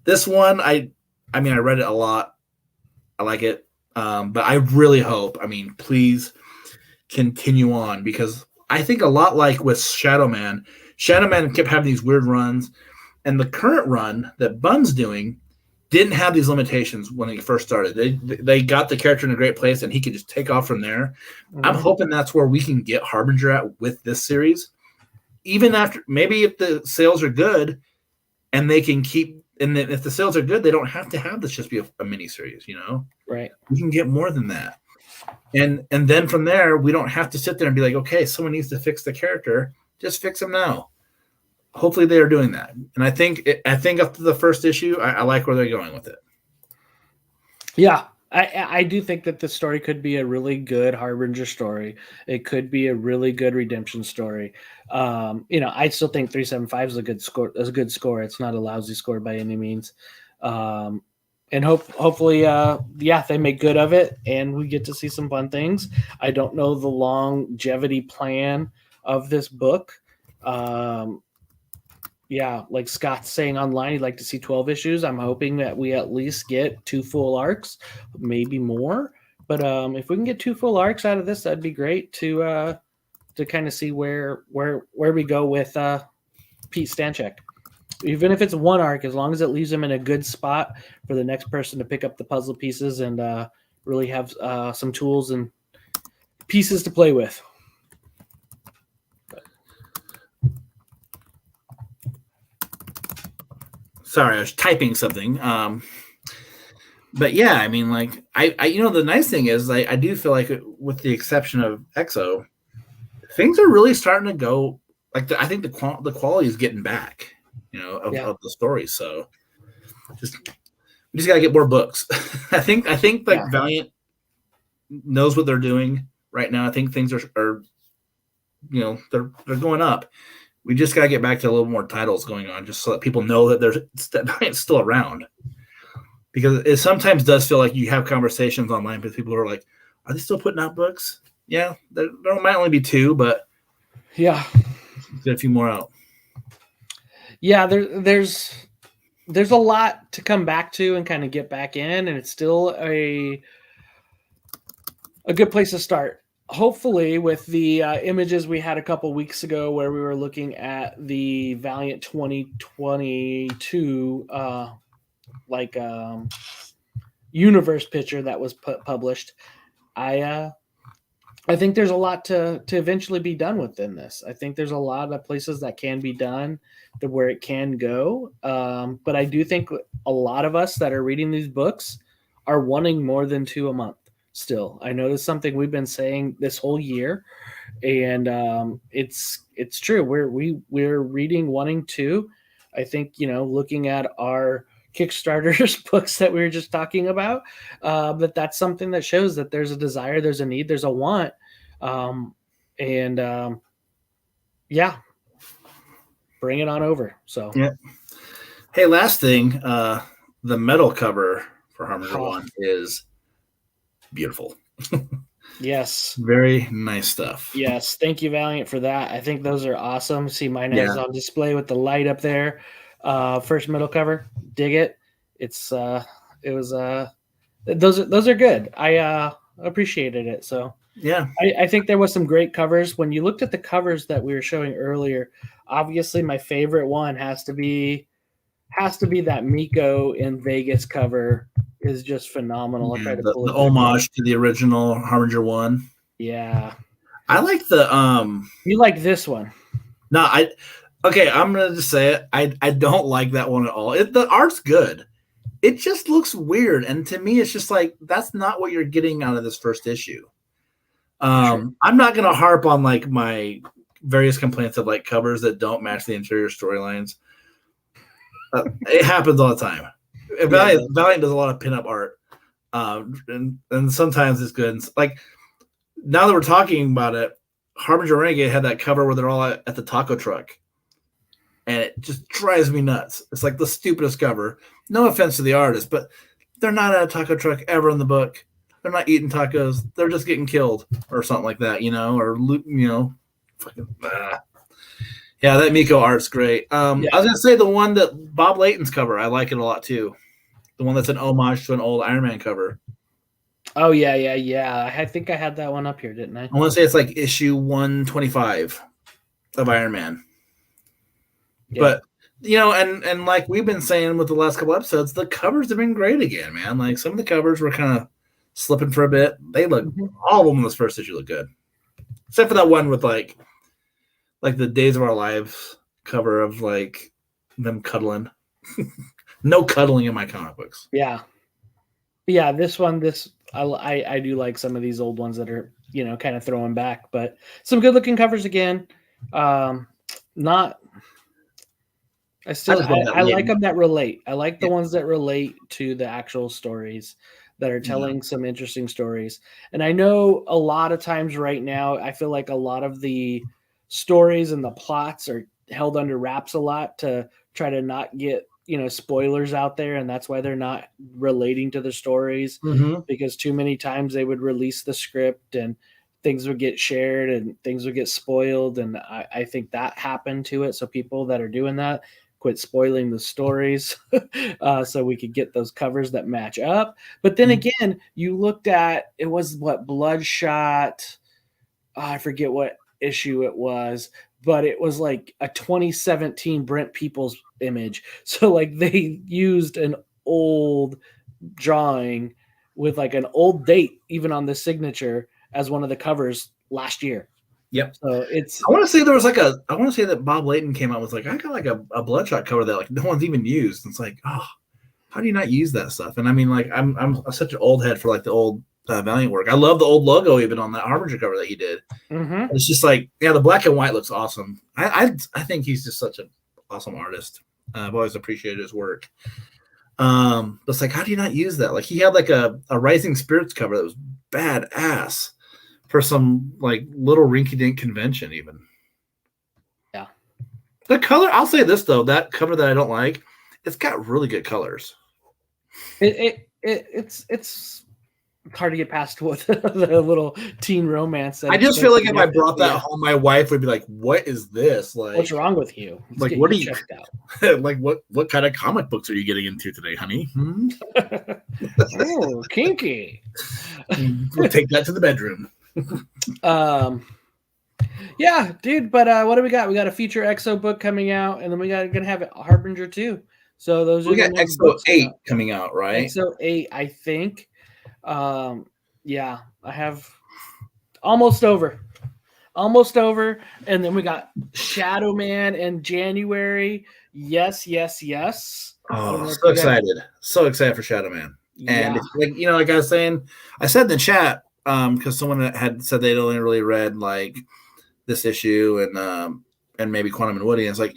this one, I mean, I read it a lot. I like it. But I really hope, I mean, please continue on because I think a lot like with Shadow Man kept having these weird runs. And the current run that Bun's doing didn't have these limitations when he first started. They got the character in a great place and he could just take off from there. Mm-hmm. I'm hoping that's where we can get Harbinger at with this series. Even after, maybe if the sales are good and they can keep, and if the sales are good, they don't have to have this just be a mini series, you know? Right. We can get more than that. And then from there, we don't have to sit there and be like, okay, someone needs to fix the character. Just fix him now. Hopefully they are doing that. And I think up to the first issue, I like where they're going with it. Yeah. I do think that the story could be a really good Harbinger story. It could be a really good redemption story. You know, I still think 3.75 is a good score. It's a good score. It's not a lousy score by any means. And hopefully, they make good of it and we get to see some fun things. I don't know the longevity plan of this book. Like Scott's saying online, he'd like to see 12 issues. I'm hoping that we at least get 2 full arcs, maybe more. But if we can get 2 full arcs out of this, that'd be great to kind of see where we go with Pete Stanchek. Even if it's 1 arc, as long as it leaves him in a good spot for the next person to pick up the puzzle pieces and really have some tools and pieces to play with. Sorry, I was typing something. But yeah, I mean, like, I you know, the nice thing is, I do feel like, with the exception of Exo, things are really starting to go. Like, I think the quality is getting back, you know, of the story. So We just gotta get more books. I think like Yeah. Valiant knows what they're doing right now. I think things are they're going up. We just gotta get back to a little more titles going on, just so that people know that Valiant's still around. Because it sometimes does feel like you have conversations online with people who are like, "Are they still putting out books?" Yeah, there might only be 2, but Yeah. get a few more out. Yeah, there's a lot to come back to and kind of get back in, and it's still a good place to start. Hopefully, with the images we had a couple weeks ago where we were looking at the Valiant 2022 universe picture that was published, I think there's a lot to eventually be done within this. I think there's a lot of places that can be done to where it can go. But I do think a lot of us that are reading these books are wanting more than 2 a month still. I know it's something we've been saying this whole year, and it's true. We're reading wanting 2. I think, looking at our Kickstarter's books that we were just talking about, that's something that shows that there's a desire, there's a need, there's a want. Yeah, bring it on over. So, yeah. Hey, last thing, the metal cover for Harbinger 1 is beautiful. Yes. Very nice stuff. Yes. Thank you, Valiant, for that. I think those are awesome. See, mine has on display with the light up there. First metal cover. Dig it. Those are good. I appreciated it. So yeah, I think there was some great covers. When you looked at the covers that we were showing earlier, obviously my favorite one has to be that Miko in Vegas cover is just phenomenal. I'll try to pull the it homage to the original Harbinger 1. Yeah. I like the You like this one? No, I'm gonna just say it. I don't like that one at all. The art's good. It just looks weird, and to me, it's just like that's not what you're getting out of this first issue. Sure. I'm not gonna harp on like my various complaints of like covers that don't match the interior storylines. It happens all the time. Valiant does a lot of pinup art, and sometimes it's good. Like now that we're talking about it, Harbinger Renegade had that cover where they're all at the taco truck, and it just drives me nuts. It's like the stupidest cover. No offense to the artist, but they're not at a taco truck ever in the book. They're not eating tacos. They're just getting killed or something like that, fucking. Yeah, that Miko art's great. I was gonna say the one that Bob Layton's cover. I like it a lot too. The one that's an homage to an old Iron Man cover. Oh yeah. I think I had that one up here, didn't I? I want to say it's like issue 125 of Iron Man. Yeah. But and like we've been saying with the last couple episodes, the covers have been great again, man. Like some of the covers were kind of slipping for a bit. They look all of them in this first issue look good, except for that one with like the Days of Our Lives cover of like them cuddling. No cuddling in my comic books. Yeah. This one, I do like some of these old ones that are kind of throwing back, but some good looking covers again. I like them that relate. I like the ones that relate to the actual stories that are telling some interesting stories. And I know a lot of times right now, I feel like a lot of the stories and the plots are held under wraps a lot to try to not get spoilers out there, and that's why they're not relating to the stories, because too many times they would release the script and things would get shared and things would get spoiled, and I think that happened to it. So people that are doing that, quit spoiling the stories so we could get those covers that match up. But then again, you looked at, it was what, Bloodshot, I forget what issue it was, but it was like a 2017 Brent Peoples image. So like they used an old drawing with like an old date even on the signature as one of the covers last year. Yep. So I want to say that Bob Layton came out with like, I got like a Bloodshot cover that like no one's even used. It's like, oh, how do you not use that stuff? And I mean, like I'm such an old head for like the old Valiant work. I love the old logo even on that Harbinger cover that he did. It's just like, the black and white looks awesome. I think he's just such an awesome artist. I've always appreciated his work. But it's like, how do you not use that? Like he had like a Rising Spirits cover that was badass for some like little rinky-dink convention even. Yeah. The color, I'll say this though, that cover that I don't like, it's got really good colors. It's hard to get past what the little teen romance. I just feel like if I brought that home, my wife would be like, "What is this? Like, what's wrong with you? Let's like, get what you are you checked out?" like? What kind of comic books are you getting into today, honey? Oh, kinky. We'll take that to the bedroom. Yeah, dude. But what do we got? We got a feature EXO book coming out, and then gonna have a Harbinger too. So those we are got EXO 8 coming out, right? EXO 8, I think. Yeah, I have almost over, and then we got Shadow Man in January. Yes. Oh, so excited! So excited for Shadow Man. And like like I was saying, I said in the chat because someone had said they'd only really read like this issue and maybe Quantum and Woody. And it's like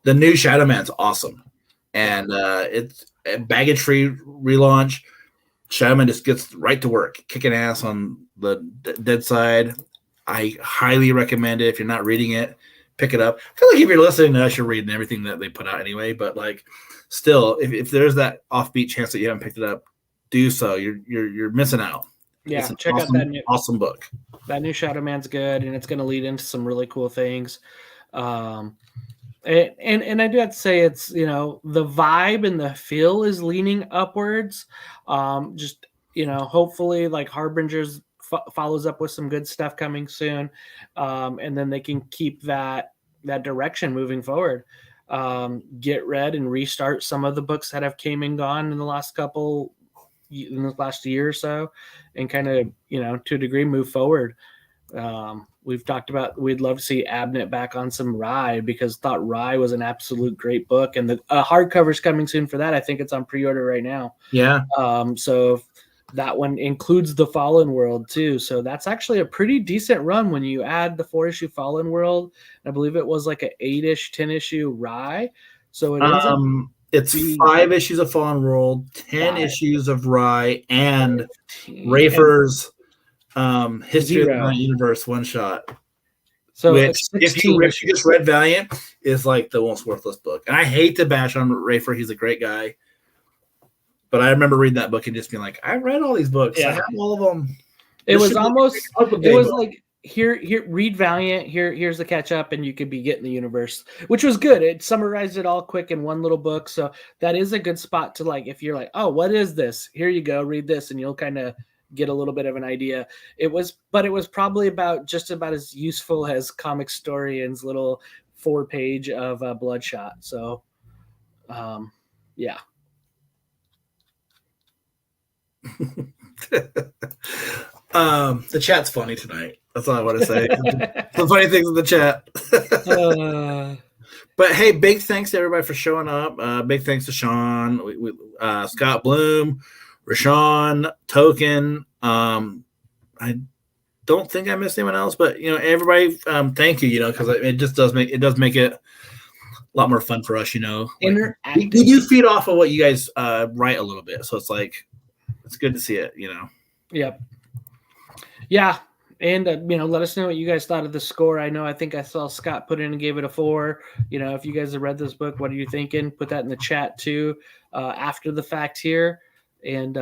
the new Shadow Man's awesome, and it's a baggage free relaunch. Shadow Man just gets right to work, kicking ass on the dead side. I highly recommend it. If you're not reading it, pick it up. I feel like if you're listening to us, you're reading everything that they put out anyway. But like, still, if there's that offbeat chance that you haven't picked it up, do so. You're missing out. Yeah, check out that awesome book. That new Shadow Man's good, and it's going to lead into some really cool things. And I do have to say, it's the vibe and the feel is leaning upwards. Just hopefully, like Harbingers follows up with some good stuff coming soon, and then they can keep that direction moving forward. Get read and restart some of the books that have came and gone in the last year or so, and kind of to a degree move forward. We've talked about we'd love to see Abnett back on some Rye, because thought Rye was an absolute great book, and the hardcover's coming soon for that. I think it's on pre-order right now. Yeah. So that one includes the Fallen World too. So that's actually a pretty decent run when you add the 4-issue Fallen World. I believe it was like an 8-ish, 10-issue Rye. So it ends up it's 5 issues of Fallen World, 10 issues of Rye, and Rafer's History of the Valiant Universe one shot. So which, if you just read Valiant, is like the most worthless book. And I hate to bash on Rafer; he's a great guy. But I remember reading that book and just being like, I read all these books. Yeah. I have all of them. It was like here, read Valiant. Here's the catch up, and you could be getting the universe, which was good. It summarized it all quick in one little book. So that is a good spot to, like, if you're like, oh, what is this? Here you go, read this, and you'll kind of get a little bit of an idea. It was probably just about as useful as Comic Historian's little 4-page of Bloodshot. So, yeah. The chat's funny tonight. That's all I want to say. Some funny things in the chat. But hey, big thanks to everybody for showing up. Big thanks to Sean, Scott Bloom, Rashawn, Token. I don't think I missed anyone else, but everybody, thank you. Because it just does make it a lot more fun for us. We do feed off of what you guys write a little bit, so it's like it's good to see it. Yep. Yeah. And, let us know what you guys thought of the score. I think I saw Scott put in and gave it a 4. If you guys have read this book, what are you thinking? Put that in the chat too, after the fact here. And,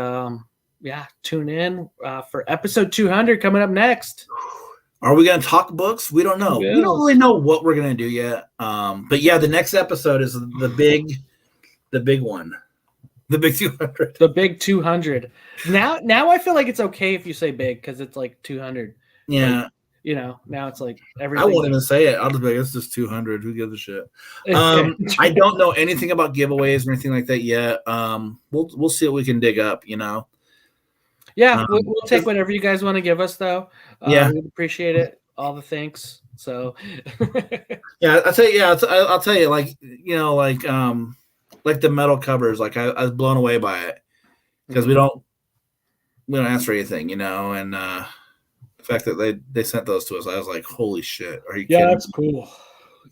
tune in for episode 200 coming up next. Are we going to talk books? We don't know. We don't really know what we're going to do yet. But yeah, the next episode is the big one. The big 200. The big 200. Now I feel like it's okay if you say big, because it's like 200. Yeah. Like, now it's like everything. I won't even say it. I'll just be like, it's just 200. Who gives a shit? I don't know anything about giveaways or anything like that yet. We'll see what we can dig up, Yeah, we'll take whatever you guys want to give us, though. Yeah. We'd appreciate it. All the thanks. So yeah, I'll tell you, like the metal covers, like I was blown away by it, because we don't ask for anything, and the fact that they sent those to us, I was like, holy shit, are you kidding? Yeah, that's cool.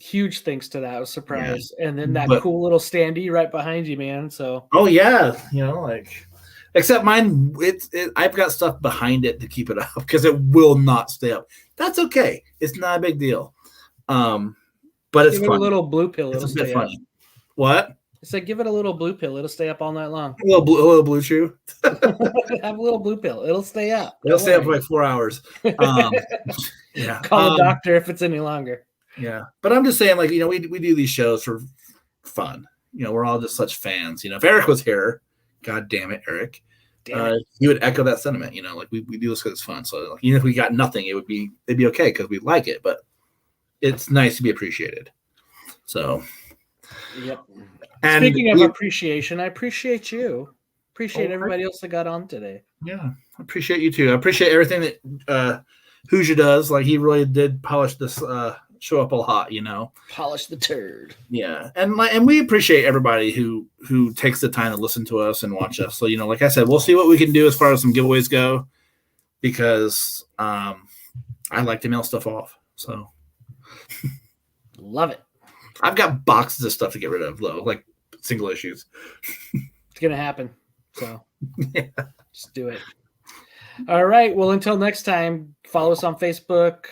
huge thanks to that. I was surprised. And then that But- cool little standee right behind you, man. So Oh yeah, like except mine, I've got stuff behind it to keep it up because it will not stay up. That's okay. It's not a big deal. But it's give it fun. a little blue pill. It's It'll a bit stay up. funny. What? It's like give it a little blue pill. It'll stay up all night long. A little blue chew. Have a little blue pill. It'll stay up. It'll Don't stay up for worry. like 4 hours. Yeah. Call the doctor if it's any longer. Yeah. But I'm just saying, like, we do these shows for fun. We're all just such fans. If Eric was here, God damn it, Eric, he would echo that sentiment. Like we do this because it's fun. So even if we got nothing, it'd be okay because we like it. But it's nice to be appreciated. So. Yep. And speaking of appreciation, I appreciate you. Appreciate everybody else that got on today. Yeah, I appreciate you too. I appreciate everything that Hoosier does. Like he really did polish this show up a lot. Polish the turd. Yeah, and we appreciate everybody who takes the time to listen to us and watch us. So like I said, we'll see what we can do as far as some giveaways go, because I like to mail stuff off. So love it. I've got boxes of stuff to get rid of though, like single issues. It's gonna happen. So yeah. Just do it. All right. Well, until next time, follow us on Facebook.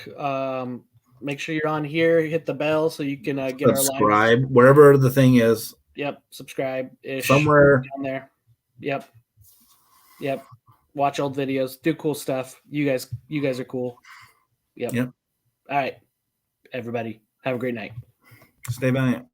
Make sure you're on here. Hit the bell so you can get our live. Subscribe wherever the thing is. Yep. Subscribe ish somewhere down there. Yep. Watch old videos. Do cool stuff. You guys are cool. Yep. All right. Everybody, have a great night. Stay valiant.